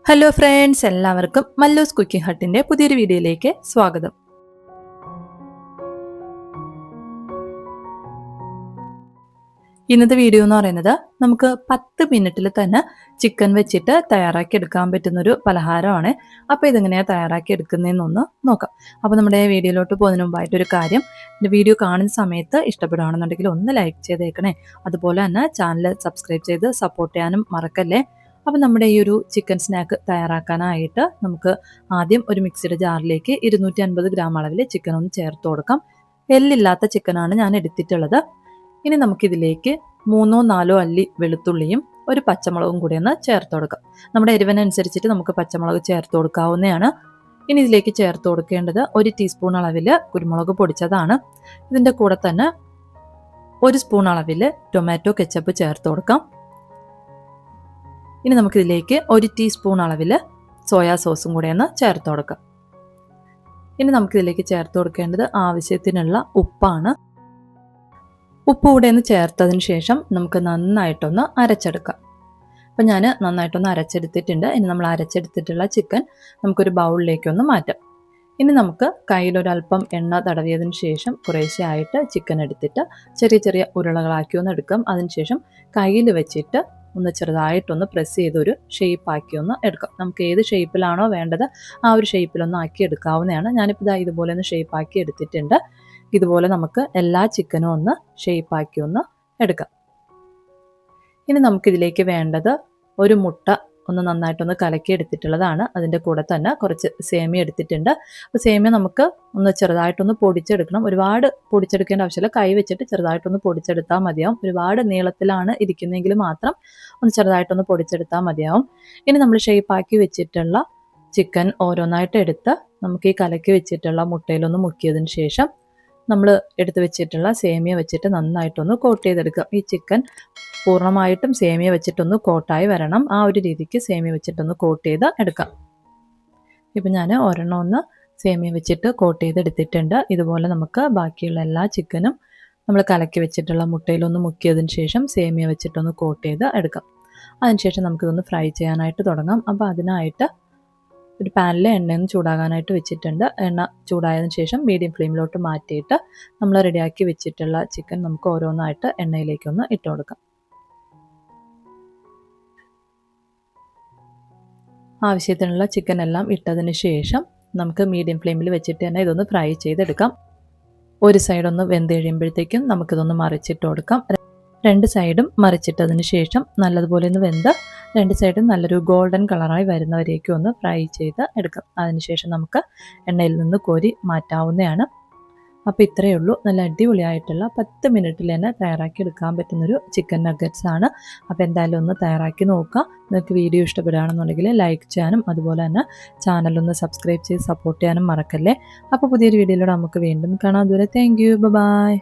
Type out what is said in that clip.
Hello friends, എല്ലാവർക്കും Mallus cooking ഹട്ടിൻ്റെ പുതിയൊരു വീഡിയോയിലേക്ക് സ്വാഗതം. ഇന്നത്തെ വീഡിയോ എന്ന് പറയുന്നത് നമുക്ക് 10 മിനിറ്റിൽ തന്നെ ചിക്കൻ വെച്ചിട്ട് തയ്യാറാക്കി എടുക്കാൻ പറ്റുന്നൊരു പലഹാരമാണ്. അപ്പോൾ ഇതെങ്ങനെയാണ് തയ്യാറാക്കി എടുക്കുന്നതെന്നൊന്ന് നോക്കാം. അപ്പോൾ നമ്മുടെ വീഡിയോയിലോട്ട് പോകുന്നതിന് മുമ്പായിട്ടൊരു കാര്യം, എൻ്റെ വീഡിയോ കാണുന്ന സമയത്ത് ഇഷ്ടപ്പെടുകയാണെന്നുണ്ടെങ്കിൽ ഒന്ന് ലൈക്ക് ചെയ്തേക്കണേ. അതുപോലെ തന്നെ ചാനൽ സബ്സ്ക്രൈബ് ചെയ്ത് സപ്പോർട്ട് ചെയ്യാനും മറക്കല്ലേ. അപ്പോൾ നമ്മുടെ ഈ ഒരു ചിക്കൻ സ്നാക്ക് തയ്യാറാക്കാനായിട്ട് നമുക്ക് ആദ്യം ഒരു മിക്സിയുടെ ജാറിലേക്ക് 250 ഗ്രാം അളവിൽ ചിക്കൻ ഒന്ന് ചേർത്ത് കൊടുക്കാം. എല്ലില്ലാത്ത ചിക്കനാണ് ഞാൻ എടുത്തിട്ടുള്ളത്. ഇനി നമുക്കിതിലേക്ക് 3-4 അല്ലി വെളുത്തുള്ളിയും ഒരു പച്ചമുളകും കൂടി ഒന്ന് ചേർത്ത് കൊടുക്കാം. നമ്മുടെ എരിവിനനുസരിച്ചിട്ട് നമുക്ക് പച്ചമുളക് ചേർത്ത് കൊടുക്കാവുന്നതാണ്. ഇനി ഇതിലേക്ക് ചേർത്ത് കൊടുക്കേണ്ടത് 1 ടീസ്പൂൺ അളവിൽ കുരുമുളക് പൊടിച്ചതാണ്. ഇതിൻ്റെ കൂടെ തന്നെ 1 സ്പൂൺ അളവിൽ ടൊമാറ്റോ കെച്ചപ്പ് ചേർത്ത് കൊടുക്കാം. ഇനി നമുക്കിതിലേക്ക് 1 ടീസ്പൂൺ അളവിൽ സോയാ സോസും കൂടെ ഒന്ന് ചേർത്ത് കൊടുക്കാം. ഇനി നമുക്കിതിലേക്ക് ചേർത്ത് കൊടുക്കേണ്ടത് ആവശ്യത്തിനുള്ള ഉപ്പാണ്. ഉപ്പ് കൂടെ ഒന്ന് ചേർത്തതിന് ശേഷം നമുക്ക് നന്നായിട്ടൊന്ന് അരച്ചെടുക്കാം. അപ്പം ഞാൻ നന്നായിട്ടൊന്ന് അരച്ചെടുത്തിട്ടുണ്ട്. ഇനി നമ്മൾ അരച്ചെടുത്തിട്ടുള്ള ചിക്കൻ നമുക്കൊരു ബൗളിലേക്കൊന്ന് മാറ്റാം. ഇനി നമുക്ക് കയ്യിലൊരല്പം എണ്ണ തടവിയതിന് ശേഷം കുറേശ്ശെ ആയിട്ട് ചിക്കൻ എടുത്തിട്ട് ചെറിയ ചെറിയ ഉരുളകളാക്കി ഒന്ന് എടുക്കാം. അതിനുശേഷം കയ്യിൽ വെച്ചിട്ട് ഒന്ന് ചെറുതായിട്ടൊന്ന് പ്രസ് ചെയ്തൊരു ഷേപ്പാക്കി ഒന്ന് എടുക്കാം. നമുക്ക് ഏത് ഷേപ്പിലാണോ വേണ്ടത് ആ ഒരു ഷേപ്പിലൊന്ന് ആക്കി എടുക്കാവുന്നതാണ്. ഞാനിപ്പോൾ ഇതുപോലെ ഒന്ന് ഷേപ്പാക്കി എടുത്തിട്ടുണ്ട്. ഇതുപോലെ നമുക്ക് എല്ലാ ചിക്കനും ഒന്ന് ഷേപ്പാക്കി ഒന്ന് എടുക്കാം. ഇനി നമുക്കിതിലേക്ക് വേണ്ടത് ഒരു മുട്ട ഒന്ന് നന്നായിട്ടൊന്ന് കലക്കി എടുത്തിട്ടുള്ളതാണ്. അതിൻ്റെ കൂടെ തന്നെ കുറച്ച് സേമിയ എടുത്തിട്ടുണ്ട്. അപ്പോൾ സേമിയ നമുക്ക് ഒന്ന് ചെറുതായിട്ടൊന്ന് പൊടിച്ചെടുക്കണം. ഒരുപാട് പൊടിച്ചെടുക്കേണ്ട ആവശ്യമില്ല. കൈ വെച്ചിട്ട് ചെറുതായിട്ടൊന്ന് പൊടിച്ചെടുത്താൽ മതിയാവും. ഒരുപാട് നീളത്തിലാണ് ഇരിക്കുന്നതെങ്കിൽ മാത്രം ഒന്ന് ചെറുതായിട്ടൊന്ന് പൊടിച്ചെടുത്താൽ മതിയാവും. ഇനി നമ്മൾ ഷേപ്പാക്കി വെച്ചിട്ടുള്ള ചിക്കൻ ഓരോന്നായിട്ട് എടുത്ത് നമുക്ക് ഈ കലക്കി വെച്ചിട്ടുള്ള മുട്ടയിലൊന്ന് മുക്കിയതിന് ശേഷം നമ്മൾ എടുത്ത് വെച്ചിട്ടുള്ള സേമിയ വെച്ചിട്ട് നന്നായിട്ടൊന്ന് കോട്ട് ചെയ്തെടുക്കുക. ഈ ചിക്കൻ പൂർണ്ണമായിട്ടും സേമിയ വെച്ചിട്ടൊന്ന് കോട്ടായി വരണം. ആ ഒരു രീതിക്ക് സേമിയ വെച്ചിട്ടൊന്ന് കോട്ട് ചെയ്ത് എടുക്കാം. ഇപ്പം ഞാൻ ഒരെണ്ണം ഒന്ന് സേമിയ വെച്ചിട്ട് കോട്ട് ചെയ്തെടുത്തിട്ടുണ്ട്. ഇതുപോലെ നമുക്ക് ബാക്കിയുള്ള എല്ലാ ചിക്കനും നമ്മൾ കലക്കി വെച്ചിട്ടുള്ള മുട്ടയിലൊന്ന് മുക്കിയതിന് ശേഷം സേമിയ വെച്ചിട്ടൊന്ന് കോട്ട് ചെയ്ത് എടുക്കാം. അതിനുശേഷം നമുക്കിതൊന്ന് ഫ്രൈ ചെയ്യാനായിട്ട് തുടങ്ങാം. അപ്പോൾ അതിനായിട്ട് ഒരു പാനിൽ എണ്ണയൊന്ന് ചൂടാകാനായിട്ട് വെച്ചിട്ടുണ്ട്. എണ്ണ ചൂടായതിനു ശേഷം മീഡിയം ഫ്ലെയിമിലോട്ട് മാറ്റിയിട്ട് നമ്മൾ റെഡിയാക്കി വെച്ചിട്ടുള്ള ചിക്കൻ നമുക്ക് ഓരോന്നായിട്ട് എണ്ണയിലേക്കൊന്ന് ഇട്ട് കൊടുക്കാം. ആവശ്യത്തിനുള്ള ചിക്കൻ എല്ലാം ഇട്ടതിന് ശേഷം നമുക്ക് മീഡിയം ഫ്ലെയിമിൽ വെച്ചിട്ട് തന്നെ ഇതൊന്ന് ഫ്രൈ ചെയ്തെടുക്കാം. ഒരു സൈഡൊന്ന് വെന്ത് കഴിയുമ്പോഴത്തേക്കും നമുക്കിതൊന്ന് മറിച്ചിട്ട് കൊടുക്കാം. 2 സൈഡും മറിച്ചിട്ടതിന് ശേഷം നല്ലതുപോലെ ഒന്ന് വെന്ത് 2 സൈഡും നല്ലൊരു ഗോൾഡൻ കളറായി വരുന്നവരേക്കും ഒന്ന് ഫ്രൈ ചെയ്ത് എടുക്കാം. അതിനുശേഷം നമുക്ക് എണ്ണയിൽ നിന്ന് കോരി മാറ്റാവുന്നതാണ്. അപ്പോൾ ഇത്രയേ ഉള്ളൂ. നല്ല അടിപൊളിയായിട്ടുള്ള 10 മിനിറ്റിൽ തന്നെ തയ്യാറാക്കി എടുക്കാൻ പറ്റുന്നൊരു ചിക്കൻ നഗറ്റ്സ് ആണ്. അപ്പോൾ എന്തായാലും ഒന്ന് തയ്യാറാക്കി നോക്കുക. നിങ്ങൾക്ക് വീഡിയോ ഇഷ്ടപ്പെടുകയാണെന്നുണ്ടെങ്കിൽ ലൈക്ക് ചെയ്യാനും അതുപോലെ തന്നെ ചാനലൊന്ന് സബ്സ്ക്രൈബ് ചെയ്ത് സപ്പോർട്ട് ചെയ്യാനും മറക്കല്ലേ. അപ്പോൾ പുതിയൊരു വീഡിയോയിലൂടെ നമുക്ക് വീണ്ടും കാണാം. അതുവരെ താങ്ക് യു, ബൈ.